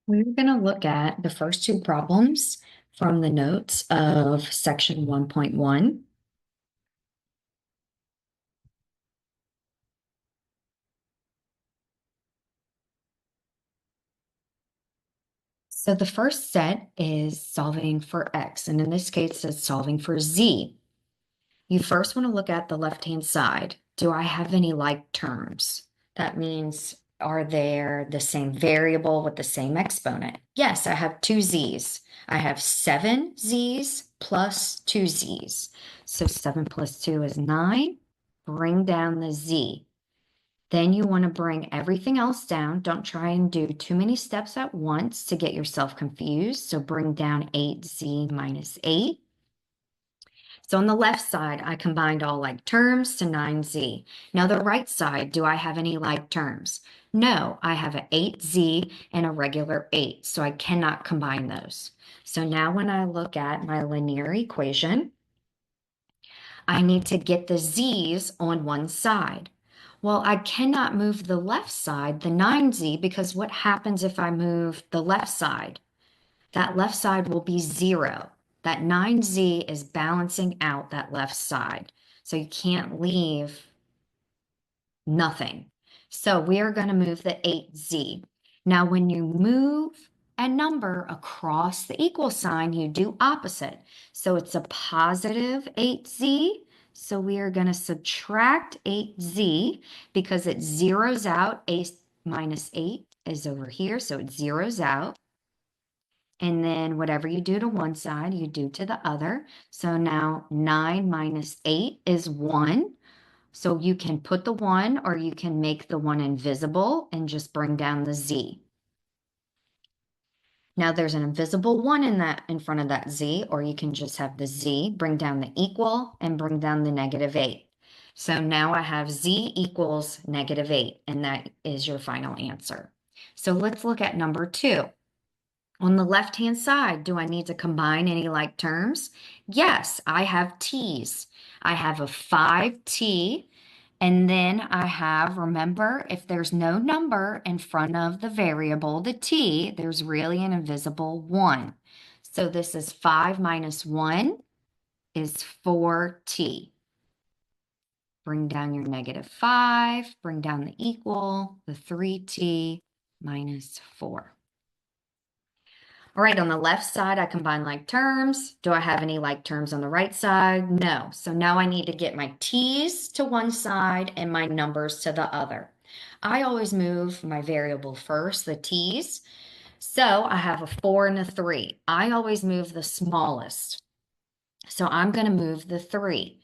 We're going to look at the first two problems from the notes of section 1.1. So the first set is solving for x, and in this case, it's solving for z. You first want to look at the left-hand side. Do I have any like terms? That means, are there the same variable with the same exponent? Yes, I have two z's. I have 7 z's plus 2 z's. So 7 plus 2 is 9. Bring down the z. Then you want to bring everything else down. Don't try and do too many steps at once to get yourself confused. So bring down 8z minus 8. So on the left side, I combined all like terms to 9z. Now the right side, do I have any like terms? No, I have an 8z and a regular 8, so I cannot combine those. So now when I look at my linear equation, I need to get the z's on one side. Well, I cannot move the left side, the 9z, because what happens if I move the left side? That left side will be 0. That 9z is balancing out that left side. So you can't leave nothing. So we are going to move the 8z. Now, when you move a number across the equal sign, you do opposite. So it's a positive 8z. So we are going to subtract 8z because it zeroes out. A minus 8 is over here, so it zeroes out. And then whatever you do to one side, you do to the other. So now 9 minus 8 is 1. So you can put the 1 or you can make the 1 invisible and just bring down the z. Now there's an invisible 1 in front of that z, or you can just have the z, bring down the equal, and bring down the negative 8. So now I have z equals negative 8, and that is your final answer. So let's look at number 2. On the left-hand side, do I need to combine any like terms? Yes, I have t's. I have a 5t, and then I have, remember, if there's no number in front of the variable, the t, there's really an invisible 1. So this is 5 minus 1 is 4t. Bring down your negative 5, bring down the equal, the 3t minus 4. All right, on the left side, I combine like terms. Do I have any like terms on the right side? No. So now I need to get my t's to one side and my numbers to the other. I always move my variable first, the t's. So I have a 4 and a 3. I always move the smallest. So I'm going to move the 3.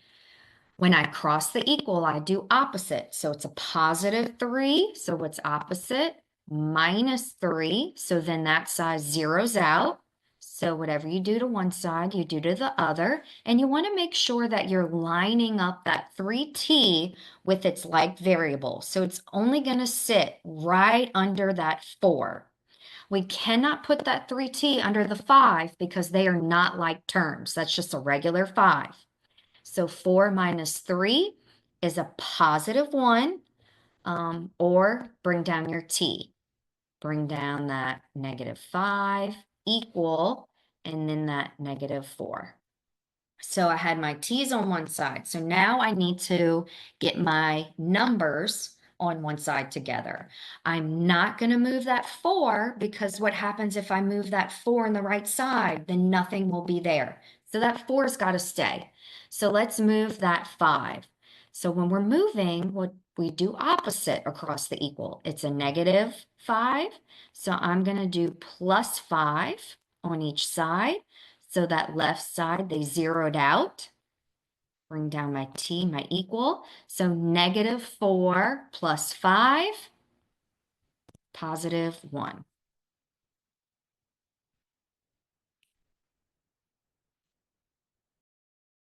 When I cross the equal, I do opposite. So it's a positive 3. So what's opposite? Minus 3. So then that side zeroes out. So whatever you do to one side, you do to the other. And you want to make sure that you're lining up that 3t with its like variable. So it's only going to sit right under that 4. We cannot put that 3t under the 5 because they are not like terms. That's just a regular 5. So 4 minus 3 is a positive 1, or bring down your t. Bring down that negative 5 equal, and then that negative 4. So I had my t's on one side. So now I need to get my numbers on one side together. I'm not going to move that 4 because what happens if I move that 4 on the right side? Then nothing will be there. So that 4's got to stay. So let's move that 5. So when we're moving, what we do opposite across the equal. It's a negative 5. So I'm going to do plus 5 on each side. So that left side, they zeroed out. Bring down my t, my equal. So negative 4 plus 5, positive 1.